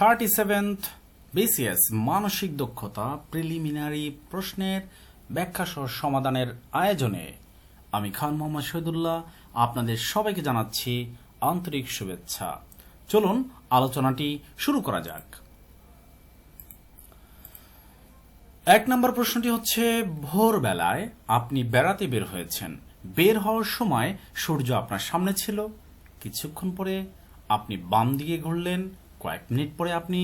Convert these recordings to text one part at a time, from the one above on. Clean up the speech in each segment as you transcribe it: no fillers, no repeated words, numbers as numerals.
37th BCS মানসিক দক্ষতা preliminary প্রশ্নের ব্যাখ্যা সহ সমাধানের আয়োজনে আমি খান মোহাম্মদ শহীদুল্লাহ আপনাদের সবাইকে জানাচ্ছি আন্তরিক শুভেচ্ছা। চলুন আলোচনাটি শুরু করা যাক। 1 নম্বর প্রশ্নটি হচ্ছে, ভোরবেলায় আপনি বেড়াতে বের হয়েছেন। বের হওয়ার সময় সূর্য আপনার সামনে ছিল। কিছুক্ষণ পরে আপনি বাম দিকে ঘুরলেন, কয়েক মিনিট পরে আপনি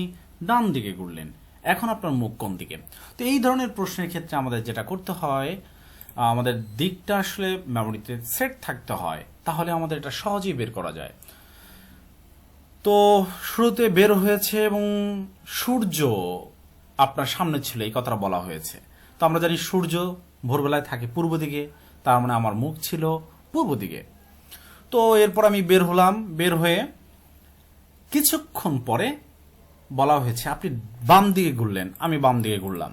ডান দিকে ঘুরলেন। এখন আপনার মুখ কোন দিকে? তো এই ধরনের প্রশ্নের ক্ষেত্রে আমাদের যেটা করতে হয়, আমাদের দিকটা আসলে মেমোরিতে সেট থাকতে হয়, তাহলে আমাদের এটা সহজেই বের করা যায়। তো শুরুতে বের হয়েছে এবং সূর্য আপনার সামনে ছিল, এই কথাটা বলা হয়েছে। তো আমরা জানি সূর্য ভোরবেলায় থাকে পূর্ব দিকে, তার মানে আমার মুখ ছিল পূর্ব দিকে। তো এরপর আমি বের হলাম, বের হয়ে কিছুক্ষণ পরে বলা হয়েছে আপনি বাম দিকে ঘুরলেন, আমি বাম দিকে ঘুরলাম।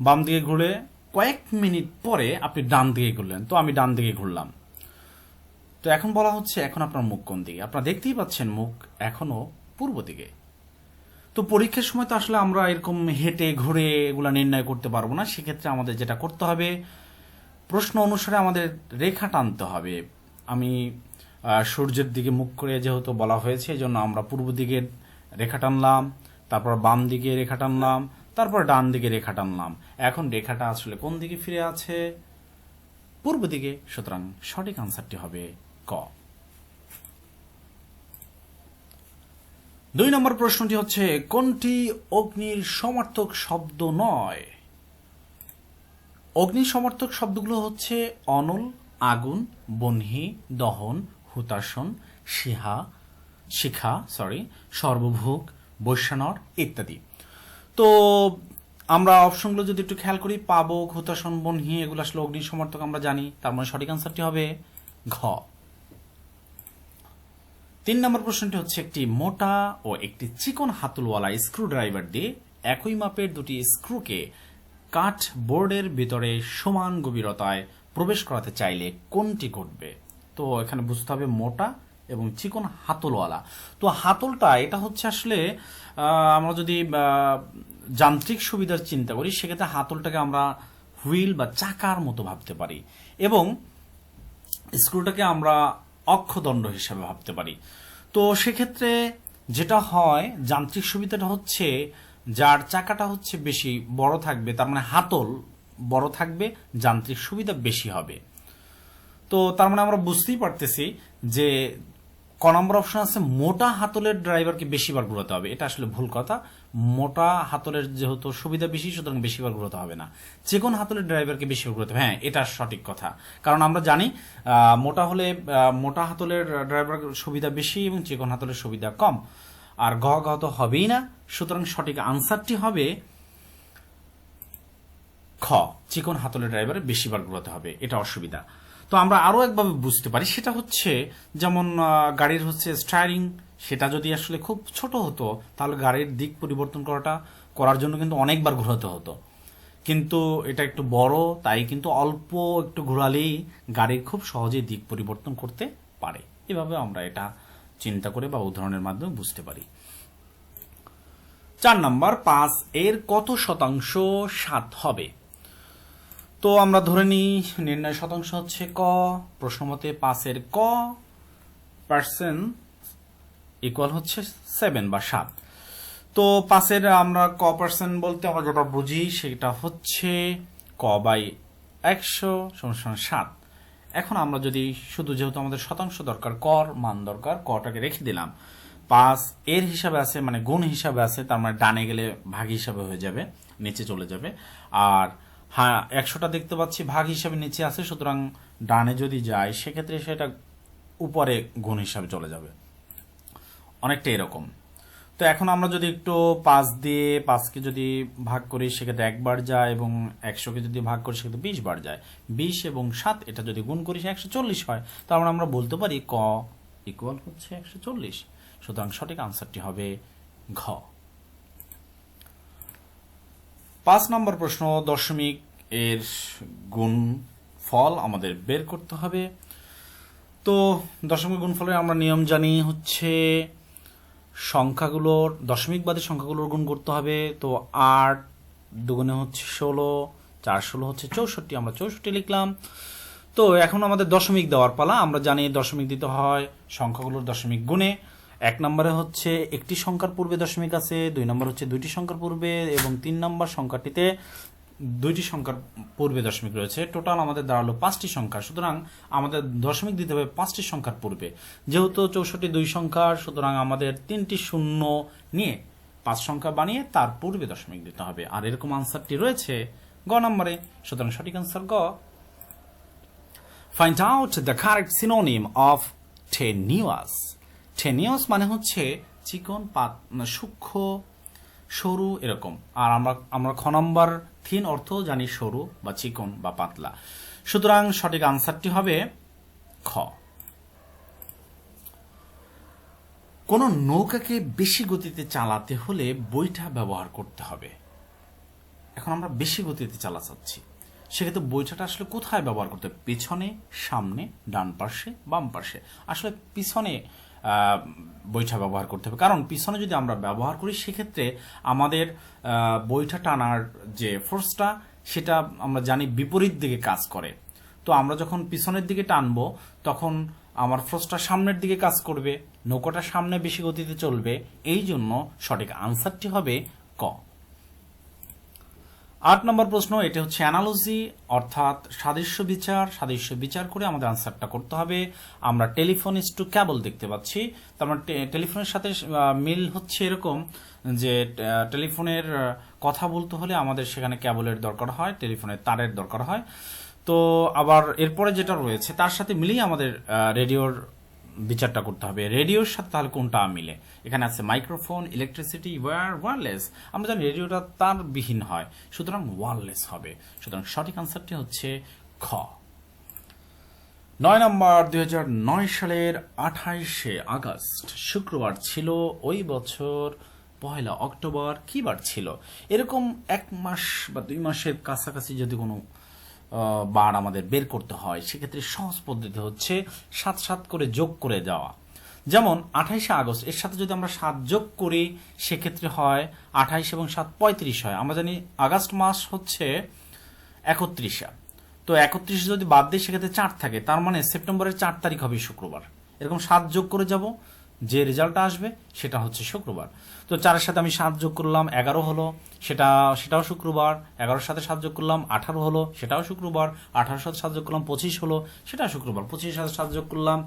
বাম দিকে ঘুরে কয়েক মিনিট পরে আপনি ডান দিকে ঘুরলেন, তো আমি ডান দিকে ঘুরলাম। তো এখন বলা হচ্ছে এখন আপনার মুখ কোন দিকে? আপনারা দেখতেই পাচ্ছেন মুখ এখনো পূর্ব দিকে। তো পরীক্ষার সময় তো আসলে আমরা এরকম হেঁটে ঘুরে এগুলা নির্ণয় করতে পারবো না। সেক্ষেত্রে আমাদের যেটা করতে হবে, প্রশ্ন অনুসারে আমাদের রেখা টানতে হবে। আমি সূর্যের দিকে মুখ করে যেহেতু বলা হয়েছে, এই জন্য আমরা পূর্ব দিকে রেখা টানলাম, তারপর বাম দিকে রেখা টানলাম, তারপর ডান দিকে রেখা টানলাম। এখন রেখাটা আসলে কোন দিকে ফিরে আছে? পূর্ব দিকে। সুতরাং সঠিক আনসারটি হবে ক। 2 নম্বর প্রশ্নটি হচ্ছে, কোনটি অগ্নির সমার্থক শব্দ নয়? অগ্নি সমার্থক শব্দগুলো হচ্ছে অনল, আগুন, বহ্নি, দহন, হুতাশন, শিখা, সর্বভোগ, বৈশ্যানর ইত্যাদি। তো আমরা অপশনগুলো যদি একটু খেয়াল করি, পাবক, হুতাশন, বহ্নি এগুলো আসলে অগ্নি সমার্থক আমরা জানি, তার মানে সঠিক আনসারটি হবে ঘ। 3 নম্বর প্রশ্নটি হচ্ছে, একটি মোটা ও একটি চিকন হাতলওয়ালা স্ক্রু ড্রাইভার দিয়ে একই মাপের দুটি স্ক্রুকে কাঠ বোর্ডের ভিতরে সমান গভীরতায় প্রবেশ করাতে চাইলে কোনটি ঘটবে? তো এখানে বুঝতে হবে মোটা এবং চিকন হাতলওয়ালা। তো হাতলটা এটা হচ্ছে আসলে আমরা যদি যান্ত্রিক সুবিধার চিন্তা করি, সেক্ষেত্রে হাতলটাকে আমরা হুইল বা চাকার মতো ভাবতে পারি এবং স্ক্রুটাকে আমরা অক্ষদণ্ড হিসাবে ভাবতে পারি। তো সেক্ষেত্রে যেটা হয়, যান্ত্রিক সুবিধাটা হচ্ছে যার চাকাটা হচ্ছে বেশি বড় থাকবে, তার মানে হাতল বড় থাকবে, যান্ত্রিক সুবিধা বেশি হবে। তো তার মানে আমরা বুঝতেই পারতেছি যে ক নম্বর অপশন আছে মোটা হাতলের ড্রাইভারকে বেশিবার ঘুরাতে হবে। এটা আসলে ভুল কথা। মোটা হাতলের যেহেতু সুবিধা বেশি, সুতরাং বেশিবার ঘুরাতে হবে না। চিকন হাতলের ড্রাইভারকে বেশিবার ঘুরাতে হবে। হ্যাঁ, এটা সঠিক কথা। কারণ আমরা জানি মোটা হলে মোটা হাতলের ড্রাইভার সুবিধা বেশি এবং চিকন হাতলের সুবিধা কম। আর ঘ তো হবেই না। সুতরাং সঠিক আনসারটি হবে খ, চিকন হাতলের ড্রাইভারে বেশিবার ঘুরাতে হবে, এটা অসুবিধা। তো আমরা আরো একভাবে বুঝতে পারি, সেটা হচ্ছে যেমন গাড়ির হচ্ছে স্টায়ারিং, সেটা যদি আসলে খুব ছোট হতো তাহলে গাড়ির দিক পরিবর্তন করার জন্য কিন্তু অনেকবার ঘোরাতে হতো। কিন্তু এটা একটু বড়, তাই কিন্তু অল্প একটু ঘোরালেই গাড়ির খুব সহজেই দিক পরিবর্তন করতে পারে। এভাবে আমরা এটা চিন্তা করে বা উদাহরণের মাধ্যমে বুঝতে পারি। 4 নম্বর, 5 এর কত শতাংশ 7 হবে? তো আমরা ধরে নিই নির্ণয় শতাংশ হচ্ছে ক। প্রশ্নমতে 5 এর ক পার্সেন্ট ইকুয়াল হচ্ছে 7 বা 7। তো 5 এর আমরা ক পার্সেন্ট বলতে আমরা যেটা বুঝি সেটা হচ্ছে ক বাই 100 সমান 7। এখন আমরা যদি শুধু যেহেতু আমাদের শতাংশ দরকার, কর মান দরকার, কটাকে রেখে দিলাম। 5 এর হিসাবে আছে, মানে গুণ হিসাবে আছে, তার মানে ডানে গেলে ভাগ হিসাবে হয়ে যাবে, নিচে চলে যাবে। আর হ্যাঁ, 100টা দেখতে পাচ্ছি ভাগ হিসাবে নিচে আছে, সুতরাং ডানে যদি যায় সেক্ষেত্রে সেটা উপরে গুণ হিসাবে চলে যাবে, অনেকটা এরকম। তো এখন আমরা যদি একটু 5 দিয়ে 5কে যদি ভাগ করি সেক্ষেত্রে 1 বার যায়, এবং 100কে যদি ভাগ করি সেক্ষেত্রে 20 বার যায়। 20 এবং 7 এটা যদি গুণ করি 140 হয়। তার মানে আমরা বলতে পারি ক ইকুয়াল হচ্ছে 140। সুতরাং সঠিক আনসারটি হবে ঘ। 5 নম্বর প্রশ্ন, দশমিক এর গুণ ফল আমাদের বের করতে হবে। তো দশমিক গুণফলের আমরা নিয়ম জানি হচ্ছে সংখ্যাগুলোর দশমিকবাদী সংখ্যাগুলোর গুণ করতে হবে। তো 8 দুগুণে হচ্ছে 16, 4 16 হচ্ছে 64, আমরা 64 লিখলাম। তো এখন আমাদের দশমিক দেওয়ার পালা। আমরা জানি দশমিক দিতে হয় সংখ্যাগুলোর দশমিক গুণে। 1 নম্বরে হচ্ছে একটি সংখ্যার পূর্বে দশমিক আছে, 2 নম্বর হচ্ছে দুইটি সংখ্যার পূর্বে, এবং 3 নম্বর সংখ্যাটিতে দুইটি সংখ্যার পূর্বে দশমিক রয়েছে। টোটাল আমাদের দাঁড়ালো 5টি সংখ্যা। সুতরাং আমাদের দশমিক দিতে হবে 5টি সংখ্যার পূর্বে। যেহেতু 64 দুই সংখ্যার, সুতরাং আমাদের 3টি শূন্য নিয়ে 5 সংখ্যা বানিয়ে তার পূর্বে দশমিক দিতে হবে। আর এরকম আনসারটি রয়েছে গ নম্বরে। সুতরাং সঠিক আনসার গ। Find out the correct synonym of tenuous. Tenuous মানে হচ্ছে চিকন, সূক্ষ্ম, সরু এরকম। আর আমরা খ নম্বর থিন অর্থ জানি সরু বা চিকন বা পাতলা। সুতরাং সঠিক আনসারটি হবে খ। কোন নৌকাকে বেশি গতিতে চালাতে হলে বৈঠা ব্যবহার করতে হবে। এখন আমরা বেশি গতিতে চালাচ্ছি, সেক্ষেত্রে বৈঠাটা আসলে কোথায় ব্যবহার করতে হবে? পেছনে, সামনে, ডান পাশে, বাম পাশে। আসলে পিছনে বৈঠা ব্যবহার করতে হবে, কারণ পিছনে যদি আমরা ব্যবহার করি সেক্ষেত্রে আমাদের বৈঠা টানার যে ফোর্সটা সেটা আমরা জানি বিপরীত দিকে কাজ করে। তো আমরা যখন পিছনের দিকে টানবো তখন আমার ফোর্সটা সামনের দিকে কাজ করবে, নৌকাটা সামনে বেশি গতিতে চলবে। এই জন্য সঠিক আনসারটি হবে ক। 8 নম্বর প্রশ্ন, এটা হচ্ছে অ্যানালজি অর্থাৎ সাদৃশ্য বিচার। সাদৃশ্য বিচার করে আমাদের আনসারটা করতে হবে। আমরা টেলিফোন ইজ টু ক্যাবল দেখতে পাচ্ছি। তার মানে টেলিফোনের সাথে মিল হচ্ছে এরকম যে টেলিফোনের কথা বলতে হলে আমাদের সেখানে ক্যাবলের দরকার হয়, টেলিফোনের তারের দরকার হয়। তো আবার এরপরে যেটা রয়েছে তার সাথে মিলিয়ে আমাদের রেডিওর বিচারটা করতে হবে। রেডিওর সাথে তাহলে কোনটা মিলে? এখানে আছে মাইক্রোফোন, ইলেকট্রিসিটি, ওয়্যারলেস। আমরা জানি রেডিওটা তারবিহীন হয়, সুতরাং ওয়্যারলেস হবে। সুতরাং সঠিক আনসারটি হচ্ছে খ। 9 নম্বর, 2009 সালের 28শে আগস্ট শুক্রবার ছিল। ওই বছর 1 অক্টোবর কি বার ছিল? এরকম 1 মাস বা 2 মাসের কাছাকাছি যদি কোনো বার আমাদের বের করতে হয়, সেক্ষেত্রে সহজ পদ্ধতি হচ্ছে 7 7 করে যোগ করে যাওয়া। যেমন 28শে আগস্ট, এর সাথে যদি আমরা 7 যোগ করি সেক্ষেত্রে হয় 28 এবং 7 35 হয়। আমরা জানি আগস্ট মাস হচ্ছে 31। তো 31 যদি বাদ দিই সেক্ষেত্রে 4 থাকে, তার মানে সেপ্টেম্বরের 4 তারিখ হবে শুক্রবার। এরকম 7 যোগ করে যাব, যে রেজাল্টটা আসবে সেটা হচ্ছে শুক্রবার। তো 4-এর সাথে আমি 7 যোগ করলাম, 11 হলো, সেটাও শুক্রবার। 11-এর সাথে 7 যোগ করলাম, 18 হলো, সেটাও শুক্রবার। 18-এর সাথে 7 যোগ করলাম, 25 হলো, সেটাও শুক্রবার। 25-এর সাথে 7 যোগ করলাম,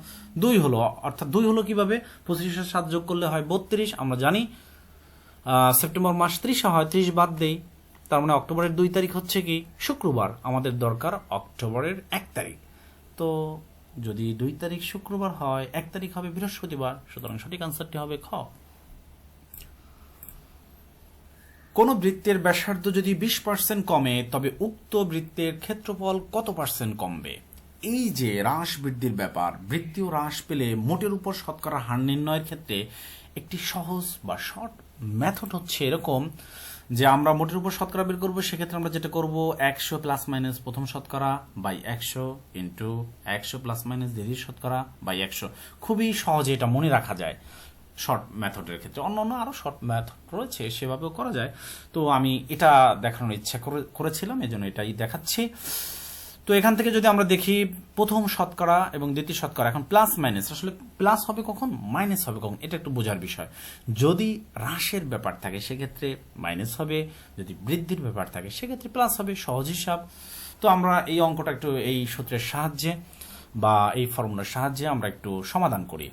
2 হলো। অর্থাৎ 2 হলো কিভাবে? 25-এর সাথে 7 যোগ করলে হয় 32। আমরা জানি সেপ্টেম্বর মাস 30 হয়, 30 বাদ দেই, তার মানে অক্টোবরের 2 তারিখ হচ্ছে কি শুক্রবার। আমাদের দরকার অক্টোবরের 1 তারিখ। তো যদি 2 তারিখ শুক্রবার হয়, 1 তারিখ হবে বৃহস্পতিবার। সুতরাং সঠিক আনসারটি হবে খ। কোন বৃত্তের ব্যাসার্ধ যদি 20% কমে তবে উক্ত বৃত্তের ক্ষেত্রফল কত % কমবে? এই যে হ্রাস বৃদ্ধির ব্যাপার, বৃদ্ধি ও হ্রাস পেলে মোটের উপর শতকরা হার নির্ণয়ের ক্ষেত্রে একটি সহজ বা শর্ট মেথড হচ্ছে এরকম যে আমরা মোটের উপর শতকরা বের করবো। সেক্ষেত্রে আমরা যেটা করব, 100 প্লাস মাইনাস প্রথম শতকরা বাই 100 ইন্টু 100 প্লাস মাইনাস দ্বিতীয় শতকরা বাই 100। খুবই সহজে এটা মনে রাখা যায় শর্ট মেথডের ক্ষেত্রে। অন্যান্য আরো শর্ট মেথড রয়েছে, সেভাবেও করা যায়। তো আমি এটা দেখানোর ইচ্ছা করেছিলাম, এজন্য এটাই দেখাচ্ছি। তো এখান থেকে যদি আমরা দেখি প্রথম শতকরা এবং দ্বিতীয় শতকরা, এখন প্লাস মাইনাস, আসলে প্লাস হবে কখন, মাইনাস হবে কখন, এটা একটু বোঝার বিষয়। যদি হ্রাসের ব্যাপার থাকে সেক্ষেত্রে মাইনাস হবে, যদি বৃদ্ধির ব্যাপার থাকে সেক্ষেত্রে প্লাস হবে, সহজ হিসাব। তো আমরা এই অঙ্কটা একটু এই সূত্রের সাহায্যে বা এই ফর্মুলার সাহায্যে আমরা একটু সমাধান করি।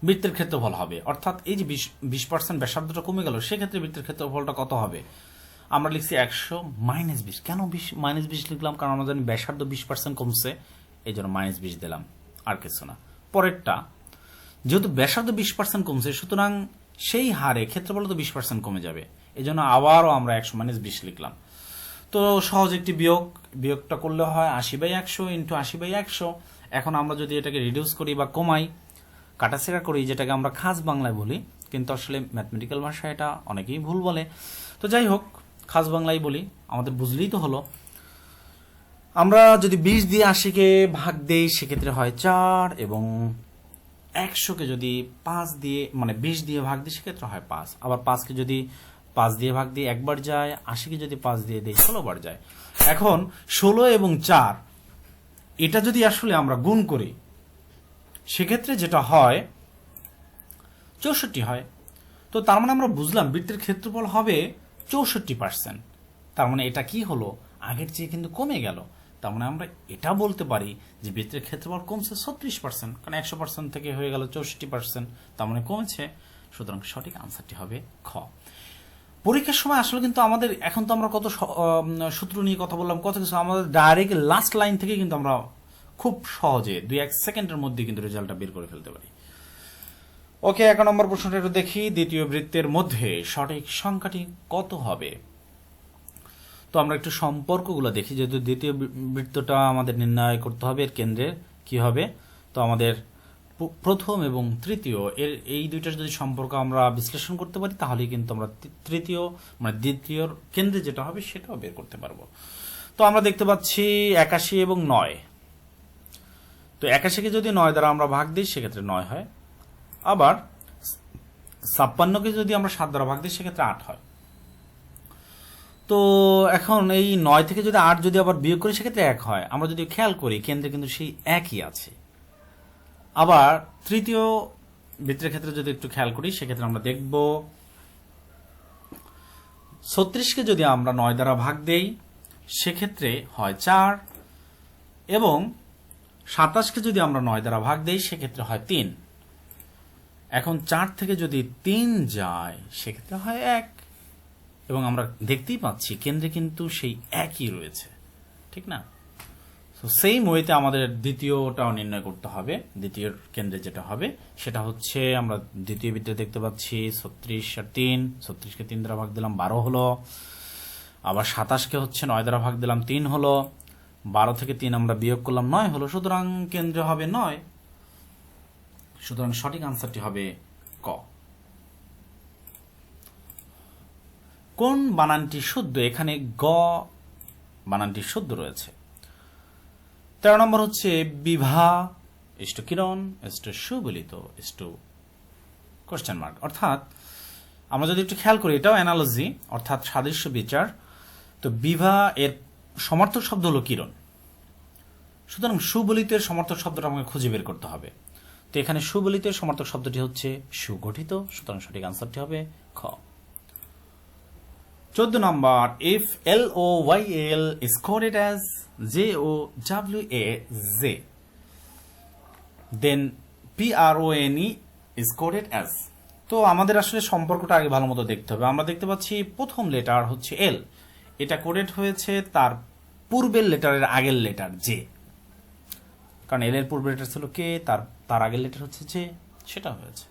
বৃত্তের ক্ষেত্রফল হবে, অর্থাৎ এই যে 20% ব্যাসার্ধটা কমে গেল, সেক্ষেত্রে বৃত্তের ক্ষেত্রফলটা কত হবে? আমরা লিখছি 100 মাইনাস 20। কেন মাইনাস 20 লিখলাম? কারণ আমরা জানি ব্যাসার্ধ 20% কমছে, এই জন্য মাইনাস 20 দিলাম, আর কিছু না। পরেরটা, যেহেতু ব্যাসার্ধ 20% কমছে, সুতরাং সেই হারে ক্ষেত্রফল তো 20% কমে যাবে, এই জন্য আবারও আমরা 100 মাইনাস 20 লিখলাম। তো সহজ একটি বিয়োগটা করলে হয় 80/100 ইন্টু 80/100। এখন আমরা যদি এটাকে রিডিউস করি বা কমাই, কাটাছেড়া করি, যেটাকে আমরা খাস বাংলায় বলি, কিন্তু আসলে ম্যাথমেটিক্যাল ভাষায় এটা অনেকেই ভুল বলে। তো যাই হোক, খাস বাংলায় বলি, আমাদের বুঝলেই তো হলো। আমরা যদি 20 দিয়ে 80কে ভাগ দেই সেক্ষেত্রে হয় 4 এবং 100কে যদি 5 দিয়ে মানে 20 দিয়ে ভাগ দিই সেক্ষেত্রে হয় 5। আবার 5কে যদি 5 দিয়ে ভাগ দিয়ে একবার যায়, 80কে যদি 5 দিয়ে দিই 16 বার যায়। এখন 16 এবং 4 এটা যদি আসলে আমরা গুণ করি সেক্ষেত্রে যেটা হয় 64 হয়। তো তার মানে আমরা বুঝলাম বৃত্তের ক্ষেত্রফল হবে 64%। তার মানে এটা কি হলো, আগের চেয়ে কিন্তু কমে গেল। তার মানে আমরা এটা বলতে পারি যে বৃত্তের ক্ষেত্রফল কমছে 36%, কারণ 100% থেকে হয়ে গেল 64%, তার মানে কমেছে। সুতরাং সঠিক আনসারটি হবে খ। পরীক্ষার সময় আসলে কিন্তু আমাদের এখন তো আমরা কত সূত্র নিয়ে কথা বললাম, কত কিছু, আমাদের ডাইরেক্ট লাস্ট লাইন থেকে কিন্তু আমরা খুব সহজে 2-1 সেকেন্ডের মধ্যে কিন্তু রেজাল্টটা বের করে ফেলতে পারি। ওকে, 1 নম্বর প্রশ্নটা একটু দেখি। দ্বিতীয় বৃত্তের মধ্যে সঠিক সংখ্যাটি কত হবে? তো আমরা একটু সম্পর্কগুলো দেখি, যেহেতু দ্বিতীয় বৃত্তটা আমাদের নির্ণয় করতে হবে এর কেন্দ্রে কি হবে। তো আমাদের প্রথম এবং তৃতীয় এর এই দুইটার যদি সম্পর্ক আমরা বিশ্লেষণ করতে পারি তাহলে কিন্তু আমরা তৃতীয় মানে দ্বিতীয় কেন্দ্রে যেটা হবে সেটাও বের করতে পারবো। তো আমরা দেখতে পাচ্ছি 81 এবং 9। তো 81কে যদি 9 দ্বারা আমরা ভাগ দিই সেক্ষেত্রে 9 হয়। আবার 56কে যদি আমরা 7 দ্বারা ভাগ দিই সেক্ষেত্রে 8 হয়। তো এখন এই 9 থেকে যদি 8 যদি আবার বিয়োগ করি সেক্ষেত্রে 1 হয়। আমরা যদি খেয়াল করি কেন্দ্রে কিন্তু সেই একই আছে। আবার তৃতীয় বৃত্তের ক্ষেত্রে যদি একটু খেয়াল করি সেক্ষেত্রে আমরা দেখব 36কে যদি আমরা 9 দ্বারা ভাগ দেই সেক্ষেত্রে হয় 4, এবং 27কে যদি আমরা 9 দ্বারা ভাগ দেই সেক্ষেত্রে হয় 3। এখন 4 থেকে যদি 3 যায় সেক্ষেত্রে হয় 1, এবং আমরা দেখতেই পাচ্ছি কেন্দ্রে কিন্তু সেই একই রয়েছে, ঠিক না? তো সেইম ওয়েতে আমাদের দ্বিতীয়টাও নির্ণয় করতে হবে। দ্বিতীয় কেন্দ্রে যেটা হবে সেটা হচ্ছে আমরা দ্বিতীয় বৃত্তে দেখতে পাচ্ছি 36 আর 3, 36কে 3 দ্বারা ভাগ দিলাম 12 হলো। আবার 27কে হচ্ছে 9 দ্বারা ভাগ দিলাম 3 হলো। 12 থেকে 3 আমরা বিয়োগ করলাম 9 হলো। সুতরাং কেন্দ্রে হবে 9। সুতরাং সঠিক আনসারটি হবে ক। কোন বানানটি শুদ্ধ? এখানে গ বানানটি শুদ্ধ রয়েছে। 13 নম্বর হচ্ছে বিভা ইষ্টু কিরণ ইষ্টু সুবলিত ইষ্টু কোশ্চেন মার্ক। অর্থাৎ আমরা যদি একটু খেয়াল করি এটাও অ্যানালজি অর্থাৎ সাদৃশ্য বিচার। তো বিভা এর সমার্থক শব্দ হলো কিরণ, সুতরাং সুবলিতের সমার্থক শব্দটা আমাকে খুঁজে বের করতে হবে। তো এখানে সুবলিতের সমার্থক শব্দটি হচ্ছে সুগঠিত, সুতরাং সঠিক আনসারটি হবে খ। 14 নম্বর, if LOYL is coded as JOWAZ, then PRONE is coded as। তো আমাদের আসলে সম্পর্কটা আগে ভালো মতো দেখতে হবে। আমরা দেখতে পাচ্ছি প্রথম লেটার হচ্ছে এল, এটা কোডেড হয়েছে তার পূর্বের লেটারের আগের লেটার জে, কারণ এল এর পূর্বের লেটার ছিল কে, তার আগের লেটার হচ্ছে জে, সেটা হয়েছে।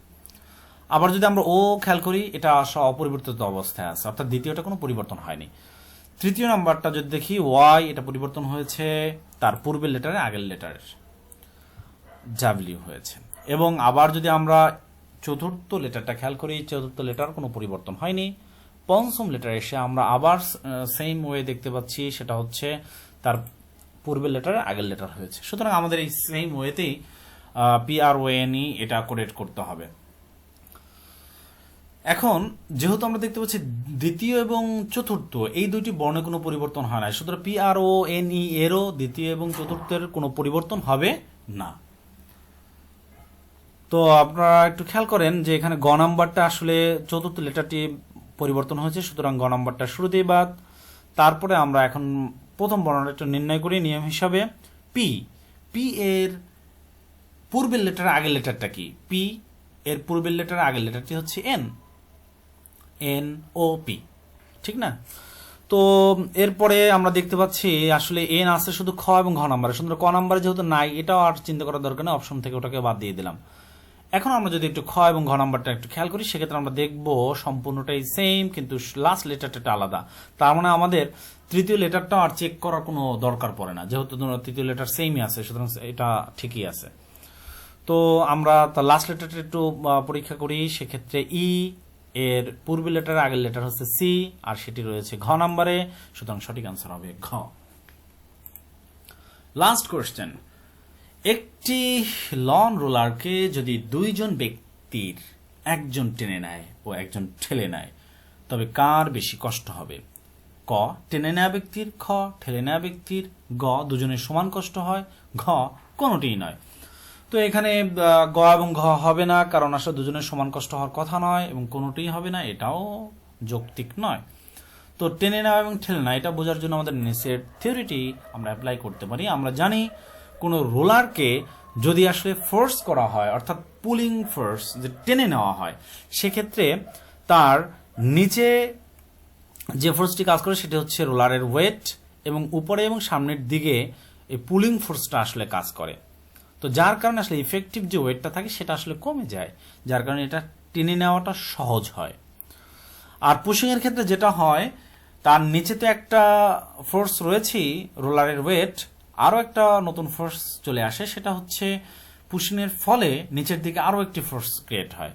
আবার যদি আমরা ও খেয়াল করি এটা অপরিবর্তিত অবস্থায় আছে, অর্থাৎ দ্বিতীয়টা কোনো পরিবর্তন হয়নি। তৃতীয় নাম্বারটা যদি দেখি ওয়াই, এটা পরিবর্তন হয়েছে তার পূর্বের লেটারে আগের লেটারের ডাব্লিউ হয়েছে। এবং আবার যদি আমরা চতুর্থ লেটারটা খেয়াল করি, চতুর্থ লেটার কোনো পরিবর্তন হয়নি। পঞ্চম লেটার এসে আমরা আবার সেম ওয়ে দেখতে পাচ্ছি, সেটা হচ্ছে তার পূর্বের লেটারে আগের লেটার হয়েছে। সুতরাং আমাদের এই সেম ওয়েতেই PRONE এটা কোডেড করতে হবে। এখন যেহেতু আমরা দেখতে পাচ্ছি দ্বিতীয় এবং চতুর্থ এই দুইটি বর্ণে কোনো পরিবর্তন হয় না, সুতরাং PRONE এরও দ্বিতীয় এবং চতুর্থের কোনো পরিবর্তন হবে না। তো আপনারা একটু খেয়াল করেন যে এখানে গ নাম্বারটা আসলে চতুর্থ লেটারটি পরিবর্তন হয়েছে, সুতরাং গ নাম্বারটা শুরুতেই বাদ। তারপরে আমরা এখন প্রথম বর্ণটা নির্ণয় করি নিয়ম হিসাবে। পি এর পূর্বের লেটার আগের লেটারটা কি? পি এর পূর্বের লেটার আগের লেটারটি হচ্ছে NOP, ঠিক না? তো এরপরে আমরা দেখতে পাচ্ছি আসলে এন আছে শুধু খ এবং ঘ নাম্বারে, শুধু ক নাম্বারে যেহেতু নাই এটাও আর চিন্তা করার দরকার নেই, অপশন থেকে ওটাকে বাদ দিয়ে দিলাম। এখন আমরা যদি একটু খ এবং ঘ নাম্বারটা একটু খেয়াল করি সেক্ষেত্রে আমরা দেখব সম্পূর্ণটাই সেম, কিন্তু লাস্ট লেটারটা আলাদা। তার মানে আমাদের তৃতীয় লেটারটাও আর চেক করার কোনো দরকার পড়ে না, যেহেতু তৃতীয় লেটার সেমই আছে, সুতরাং এটা ঠিকই আছে। তো আমরা তার লাস্ট লেটারটা একটু পরীক্ষা করি, সেক্ষেত্রে ই এর পূর্বের লেটার আগের লেটার হচ্ছে সি, আর সেটি রয়েছে ঘ নাম্বারে, সুতরাং সঠিক আনসার হবে ঘ। লাস্ট কোয়েশ্চেন, একটি লন রোলারকে যদি দুইজন ব্যক্তির একজন টেনে নেয় ও একজন ঠেলে নেয়, তবে কার বেশি কষ্ট হবে? ক, টেনে নেওয়া ব্যক্তির, খ, ঠেলে নেওয়া ব্যক্তির, গ, দুজনের সমান কষ্ট হয়, ঘ, কোনোটিই নয়। তো এখানে গ এবং ঘ হবে না, কারণ আসলে দুজনের সমান কষ্ট হওয়ার কথা নয়, এবং কোনোটিই হবে না, এটাও যৌক্তিক নয়। তো টেনে নেওয়া এবং ঠেলে নেওয়া এটা বোঝার জন্য আমাদের নেসের থিওরিটি আমরা অ্যাপ্লাই করতে পারি। আমরা জানি কোনো রোলারকে যদি আসলে ফোর্স করা হয়, অর্থাৎ পুলিং ফোর্স, যে টেনে নেওয়া হয়, সেক্ষেত্রে তার নিচে যে ফোর্সটি কাজ করে সেটা হচ্ছে রোলারের ওয়েট, এবং উপরে এবং সামনের দিকে এই পুলিং ফোর্সটা আসলে কাজ করে। তো যার কারণে আসলে ইফেক্টিভ যে ওয়েটটা থাকে সেটা আসলে কমে যায়, যার কারণে এটা টেনে নেওয়াটা সহজ হয়। আর পুশিং এর ক্ষেত্রে যেটা হয়, তার নিচে তো একটা ফোর্স রয়েছেই, রোলারের ওয়েট, আরও একটা নতুন ফোর্স চলে আসে, সেটা হচ্ছে পুশিং এর ফলে নিচের দিকে আরও একটি ফোর্স ক্রিয়েট হয়,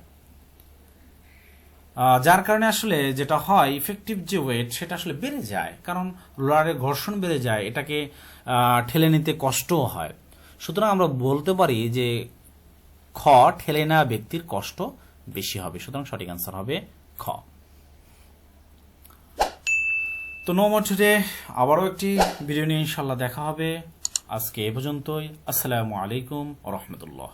যার কারণে আসলে যেটা হয়, ইফেক্টিভ যে ওয়েট সেটা আসলে বেড়ে যায়, কারণ রোলারের ঘর্ষণ বেড়ে যায়, এটাকে ঠেলে নিতে কষ্টও হয়। সুতরাং আমরা বলতে পারি যে খ, ঠেলে নেওয়া ব্যক্তির কষ্ট বেশি হবে। সুতরাং সঠিক আনসার হবে খ। তো নো মোর টুডে, আবারও একটি ভিডিও নিয়ে ইনশাল্লাহ দেখা হবে। আজকে এ পর্যন্তই। আসসালামু আলাইকুম ওয়া রাহমাতুল্লাহ।